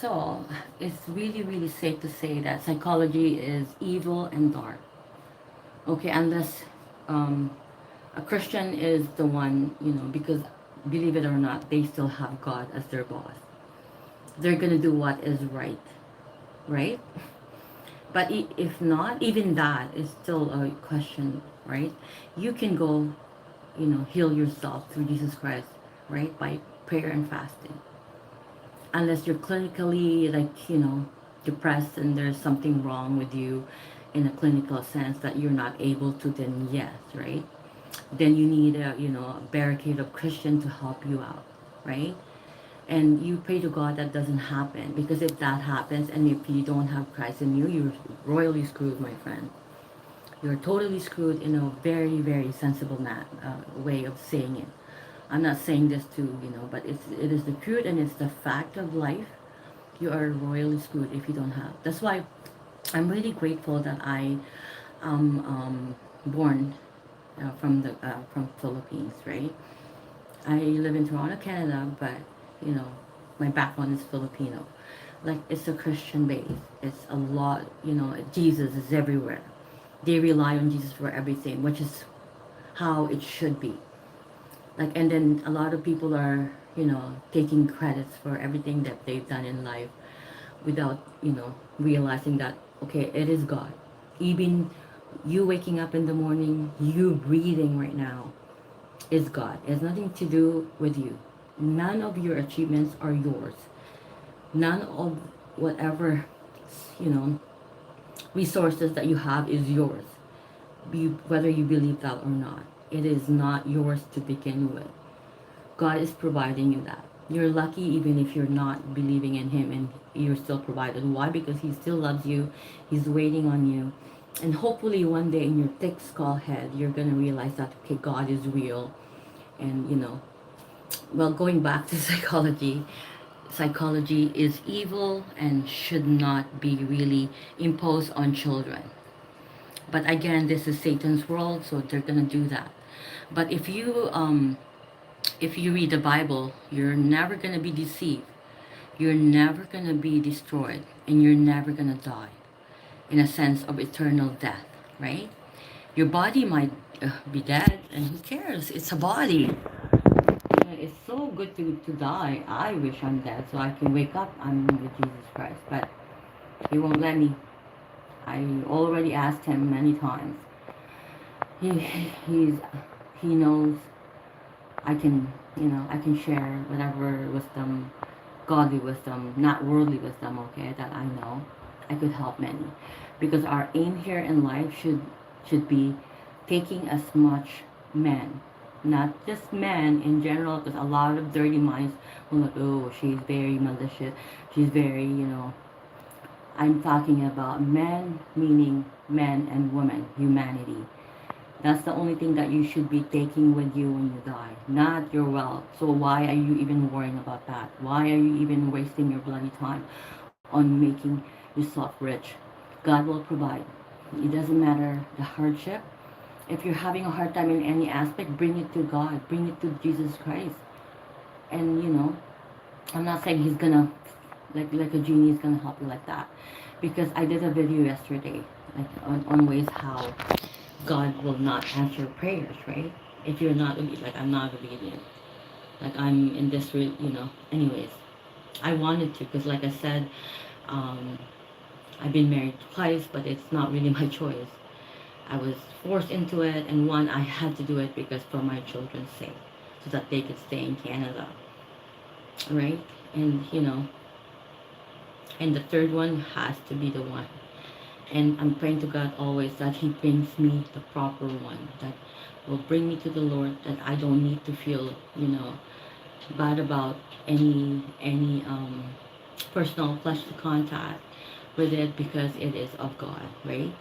So it's really, really safe to say that psychology is evil and dark. Okay, unless um, a Christian is the one, because believe it or not, they still have God as their boss. They're gonna do what is right, right? But if not, even that is still a question, right? You can go, heal yourself through Jesus Christ, right? By prayer and fasting. Unless you're clinically, like, depressed and there's something wrong with you in a clinical sense that you're not able to, then yes, right? Then you need a barricade of Christian to help you out, right? And you pray to God that doesn't happen, because if that happens and if you don't have Christ in you, you're royally screwed, my friend. You're totally screwed in a very, very sensible way of saying it. I'm not saying this to, but it is the truth and it's the fact of life. You are royally screwed if you don't have. That's why I'm really grateful that I am born from Philippines, right? I live in Toronto, Canada, but you know, my background is Filipino. Like, it's a Christian base. It's a lot, Jesus is everywhere. They rely on Jesus for everything, which is how it should be. Like, and then a lot of people are, taking credits for everything that they've done in life without, realizing that, okay, it is God. Even you waking up in the morning, you breathing right now, is God. It has nothing to do with you. None of your achievements are yours. None of whatever, you know, resources that you have is yours. Whether you believe that or not, it is not yours to begin with. God is providing you that. You're lucky even if you're not believing in Him and you're still provided. Why? Because He still loves you. He's waiting on you. And hopefully one day in your thick skull head, you're going to realize that, okay, God is real. And, well, going back to psychology is evil and should not be really imposed on children. But again, this is Satan's world, so they're going to do that. But if you read the Bible, you're never going to be deceived. You're never going to be destroyed, and you're never going to die in a sense of eternal death, right? Your body might be dead, and who cares? It's a body. It's so good to die. I wish I'm dead so I can wake up. I'm with Jesus Christ, but He won't let me. I already asked Him many times. He's He knows I can share whatever wisdom, godly wisdom, not worldly wisdom, okay, that I know. I could help many. Because our aim here in life should be taking as much men, not just men in general, because a lot of dirty minds will like, oh, she's very malicious, she's very, I'm talking about men, meaning men and women, humanity. That's the only thing that you should be taking with you when you die, not your wealth. So why are you even worrying about that? Why are you even wasting your bloody time on making yourself rich? God will provide. It doesn't matter the hardship. If you're having a hard time in any aspect, bring it to God. Bring it to Jesus Christ. And I'm not saying He's gonna, like a genie is gonna help you like that. Because I did a video yesterday, like on ways how God will not answer prayers, right? If you're not like I'm not obedient, like I'm in this, Anyways, I wanted to, because like I said, um, I've been married twice, but it's not really my choice. I was forced into it, and one, I had to do it because for my children's sake, so that they could stay in Canada, right? And and the third one has to be the one. And I'm praying to God always that He brings me the proper one that will bring me to the Lord, that I don't need to feel, bad about any personal flesh to contact with it, because it is of God, right?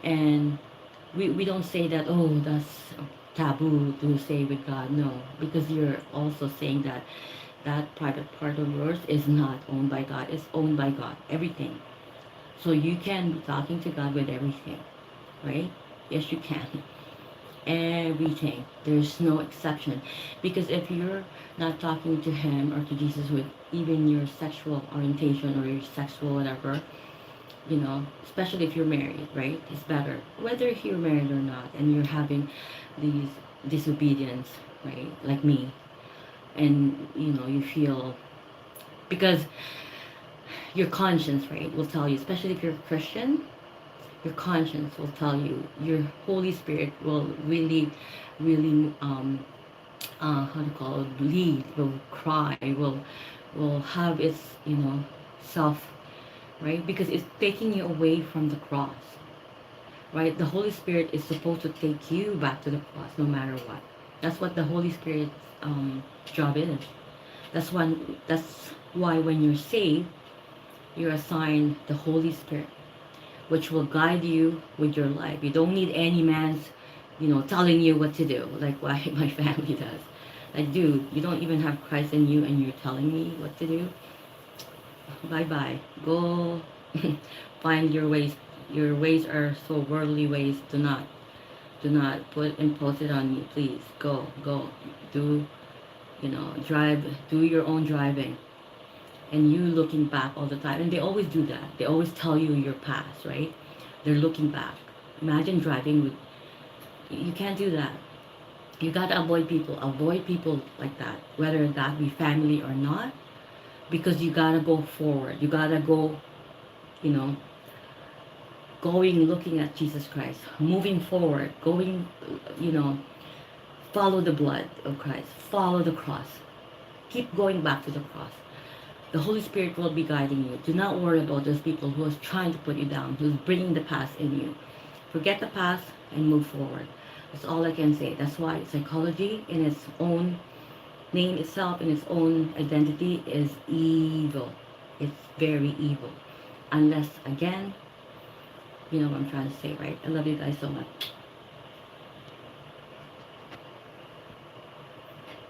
And we don't say that, oh, that's taboo to say with God. No, because you're also saying that that private part of yours is not owned by God. It's owned by God, everything. So you can be talking to God with everything, right? Yes, you can. everything. There's no exception. Because if you're not talking to him or to Jesus with even your sexual orientation or your sexual whatever, especially if you're married, right? It's better. Whether you're married or not and you're having these disobedience, right? Like me. And, you feel, because your conscience, right, will tell you, especially if you're a Christian, your conscience will tell you, your Holy Spirit will really, really, how to call it, lead, will cry, will have its, self, right? Because it's taking you away from the cross, right? The Holy Spirit is supposed to take you back to the cross no matter what. That's what the Holy Spirit's job is. That's why when you're saved, you're assigned the Holy Spirit, which will guide you with your life. You don't need any man's, telling you what to do, like why my family does. Like, dude, you don't even have Christ in you and you're telling me what to do? Bye bye. Go find your ways. Your ways are so worldly ways. Do not impose it on me, please. Go. Do, drive, do your own driving. And you looking back all the time. And they always do that. They always tell you your past, right? They're looking back. Imagine driving with, you can't do that. You gotta avoid people like that, whether that be family or not, because you gotta go forward. You gotta go, you know, going, looking at Jesus Christ, moving forward, going, you know, follow the blood of Christ, follow the cross, keep going back to the cross. The Holy Spirit will be guiding you. Do not worry about those people who are trying to put you down, who's bringing the past in you. Forget the past and move forward. That's all I can say. That's why psychology, in its own name itself, in its own identity, is evil. It's very evil. Unless, again, you know what I'm trying to say, right? I love you guys so much.